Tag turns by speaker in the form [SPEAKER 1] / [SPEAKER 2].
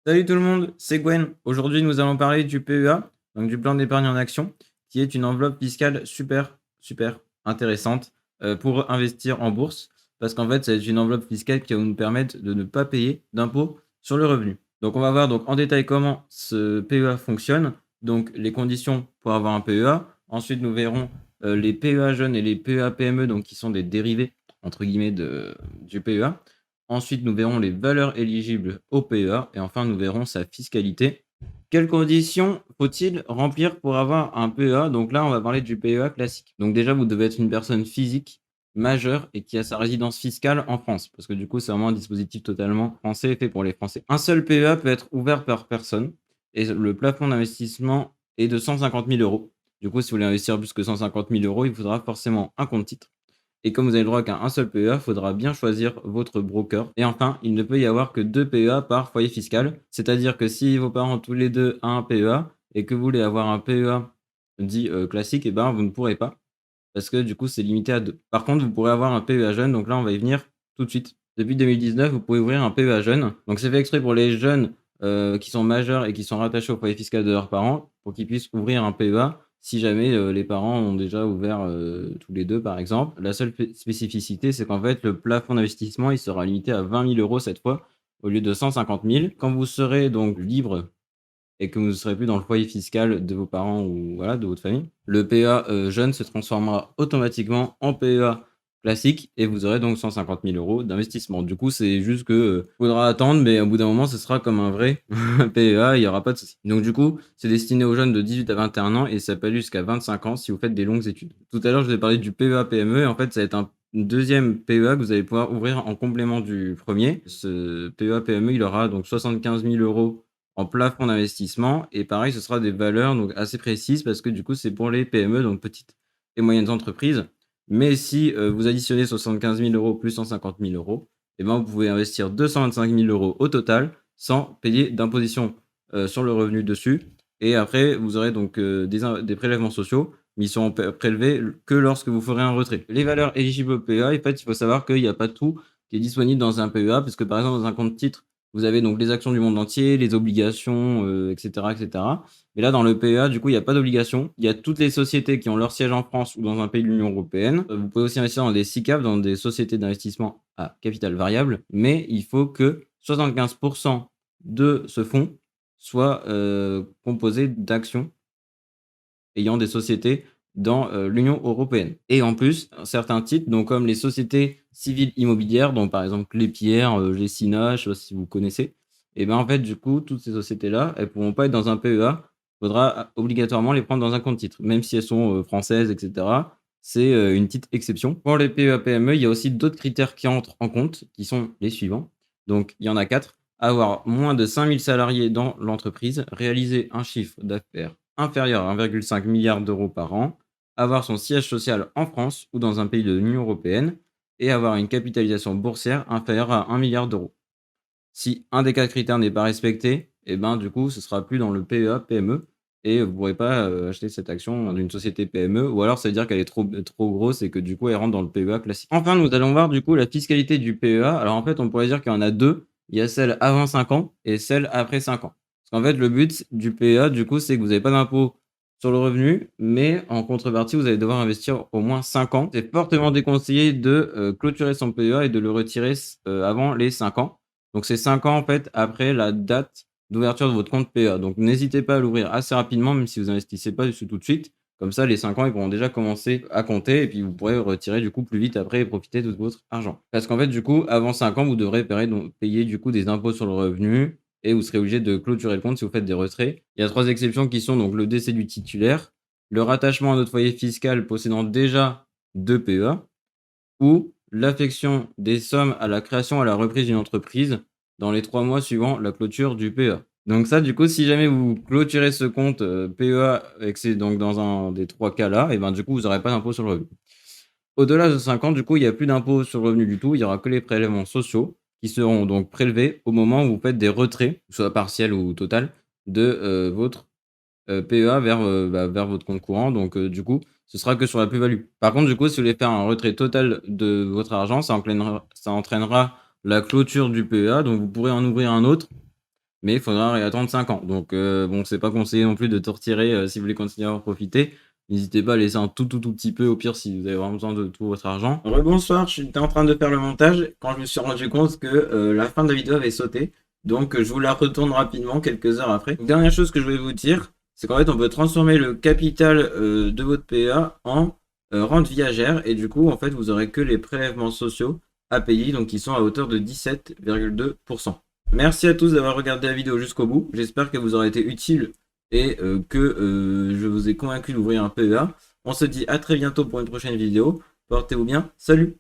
[SPEAKER 1] Salut tout le monde, c'est Gwen. Aujourd'hui, nous allons parler du PEA, donc du plan d'épargne en action, qui est une enveloppe fiscale super intéressante pour investir en bourse, parce qu'en fait, c'est une enveloppe fiscale qui va nous permettre de ne pas payer d'impôt sur le revenu. Donc, on va voir donc en détail comment ce PEA fonctionne, donc les conditions pour avoir un PEA. Ensuite, nous verrons les PEA jeunes et les PEA PME, donc qui sont des dérivés entre guillemets du PEA. Ensuite, nous verrons les valeurs éligibles au PEA et enfin, nous verrons sa fiscalité. Quelles conditions faut-il remplir pour avoir un PEA? Donc là, on va parler du PEA classique. Donc déjà, vous devez être une personne physique majeure et qui a sa résidence fiscale en France, parce que du coup, c'est vraiment un dispositif totalement français et fait pour les Français. Un seul PEA peut être ouvert par personne et le plafond d'investissement est de 150 000 euros. Du coup, si vous voulez investir plus que 150 000 euros, il faudra forcément un compte titre. Et comme vous avez le droit qu'à un seul PEA, il faudra bien choisir votre broker. Et enfin, il ne peut y avoir que 2 PEA par foyer fiscal. C'est-à-dire que si vos parents tous les deux ont un PEA et que vous voulez avoir un PEA dit classique, et ben vous ne pourrez pas. Parce que du coup, c'est limité à 2. Par contre, vous pourrez avoir un PEA jeune. Donc là, on va y venir tout de suite. Depuis 2019, vous pouvez ouvrir un PEA jeune. Donc c'est fait exprès pour les jeunes qui sont majeurs et qui sont rattachés au foyer fiscal de leurs parents pour qu'ils puissent ouvrir un PEA si jamais les parents ont déjà ouvert tous les deux, par exemple. La seule spécificité, c'est qu'en fait, le plafond d'investissement, il sera limité à 20 000 euros cette fois, au lieu de 150 000. Quand vous serez donc libre et que vous ne serez plus dans le foyer fiscal de vos parents ou voilà, de votre famille, le PEA jeune se transformera automatiquement en PEA classique et vous aurez donc 150 000 euros d'investissement. Du coup, c'est juste que faudra attendre, mais au bout d'un moment, ce sera comme un vrai PEA, il n'y aura pas de souci. Donc du coup, c'est destiné aux jeunes de 18 à 21 ans et ça peut aller jusqu'à 25 ans si vous faites des longues études. Tout à l'heure, je vous ai parlé du PEA PME et en fait, ça va être un deuxième PEA que vous allez pouvoir ouvrir en complément du premier. Ce PEA PME, il aura donc 75 000 euros en plafond d'investissement et pareil, ce sera des valeurs donc assez précises parce que du coup, c'est pour les PME, donc petites et moyennes entreprises. Mais si vous additionnez 75 000 euros plus 150 000 euros, eh ben, vous pouvez investir 225 000 euros au total sans payer d'imposition sur le revenu dessus. Et après, vous aurez donc des prélèvements sociaux, mais ils seront prélevés que lorsque vous ferez un retrait. Les valeurs éligibles au PEA, en fait, il faut savoir qu'il n'y a pas tout qui est disponible dans un PEA, parce que par exemple, dans un compte titre, vous avez donc les actions du monde entier, les obligations, etc., etc. Mais là, dans le PEA, du coup, il n'y a pas d'obligation. Il y a toutes les sociétés qui ont leur siège en France ou dans un pays de l'Union européenne. Vous pouvez aussi investir dans des SICAV, dans des sociétés d'investissement à capital variable, mais il faut que 75% de ce fonds soit composé d'actions ayant des sociétés dans l'Union européenne. Et en plus, certains titres, donc comme les sociétés civiles immobilières, donc par exemple Clépierre, Gessina, je sais pas si vous connaissez, et ben en fait, du coup, toutes ces sociétés-là, elles ne pourront pas être dans un PEA. Il faudra obligatoirement les prendre dans un compte titre, même si elles sont françaises, etc. C'est une petite exception. Pour les PEA PME, il y a aussi d'autres critères qui entrent en compte, qui sont les suivants. Donc, il y en a 4. Avoir moins de 5000 salariés dans l'entreprise, réaliser un chiffre d'affaires inférieur à 1,5 milliard d'euros par an, avoir son siège social en France ou dans un pays de l'Union européenne et avoir une capitalisation boursière inférieure à 1 milliard d'euros. Si un des 4 critères n'est pas respecté, et ben du coup, ce sera plus dans le PEA PME et vous ne pourrez pas acheter cette action d'une société PME ou alors ça veut dire qu'elle est trop grosse et que du coup elle rentre dans le PEA classique. Enfin, nous allons voir du coup la fiscalité du PEA. Alors en fait, on pourrait dire qu'il y en a deux. Il y a celle avant 5 ans et celle après 5 ans. Parce qu'en fait, le but du PEA, du coup, c'est que vous n'avez pas d'impôt sur le revenu, mais en contrepartie, vous allez devoir investir au moins 5 ans. C'est fortement déconseillé de clôturer son PEA et de le retirer avant les 5 ans. Donc, c'est 5 ans en fait après la date d'ouverture de votre compte PEA. Donc, n'hésitez pas à l'ouvrir assez rapidement, même si vous investissez pas dessus tout de suite. Comme ça, les 5 ans, ils pourront déjà commencer à compter et puis vous pourrez retirer du coup plus vite après et profiter de votre argent. Parce qu'en fait, du coup, avant 5 ans, vous devrez payer du coup des impôts sur le revenu et vous serez obligé de clôturer le compte si vous faites des retraits. Il y a 3 exceptions qui sont donc le décès du titulaire, le rattachement à notre foyer fiscal possédant déjà 2 PEA ou l'affection des sommes à la création et à la reprise d'une entreprise dans les 3 mois suivant la clôture du PEA. Donc ça, du coup, si jamais vous clôturez ce compte PEA et que c'est donc dans un des 3 cas-là, et ben du coup, vous n'aurez pas d'impôt sur le revenu. Au-delà de 5 ans, du coup, il n'y a plus d'impôt sur le revenu du tout. Il n'y aura que les prélèvements sociaux qui seront donc prélevés au moment où vous faites des retraits, soit partiels ou total, de votre PEA vers votre compte courant. Donc, du coup, ce sera que sur la plus-value. Par contre, du coup, si vous voulez faire un retrait total de votre argent, ça entraînera la clôture du PEA. Donc, vous pourrez en ouvrir un autre mais il faudra attendre 5 ans. Donc bon, c'est pas conseillé non plus de tout retirer si vous voulez continuer à en profiter. N'hésitez pas à laisser un tout petit peu, au pire, si vous avez vraiment besoin de tout votre argent. Rebonsoir, j'étais en train de faire le montage quand je me suis rendu compte que la fin de la vidéo avait sauté. Donc je vous la retourne rapidement quelques heures après. Donc, dernière chose que je voulais vous dire, c'est qu'en fait on peut transformer le capital de votre PEA en rente viagère. Et du coup, en fait, vous aurez que les prélèvements sociaux à payer, donc qui sont à hauteur de 17,2%. Merci à tous d'avoir regardé la vidéo jusqu'au bout. J'espère qu'elle vous aura été utile et que je vous ai convaincu d'ouvrir un PEA. On se dit à très bientôt pour une prochaine vidéo. Portez-vous bien. Salut!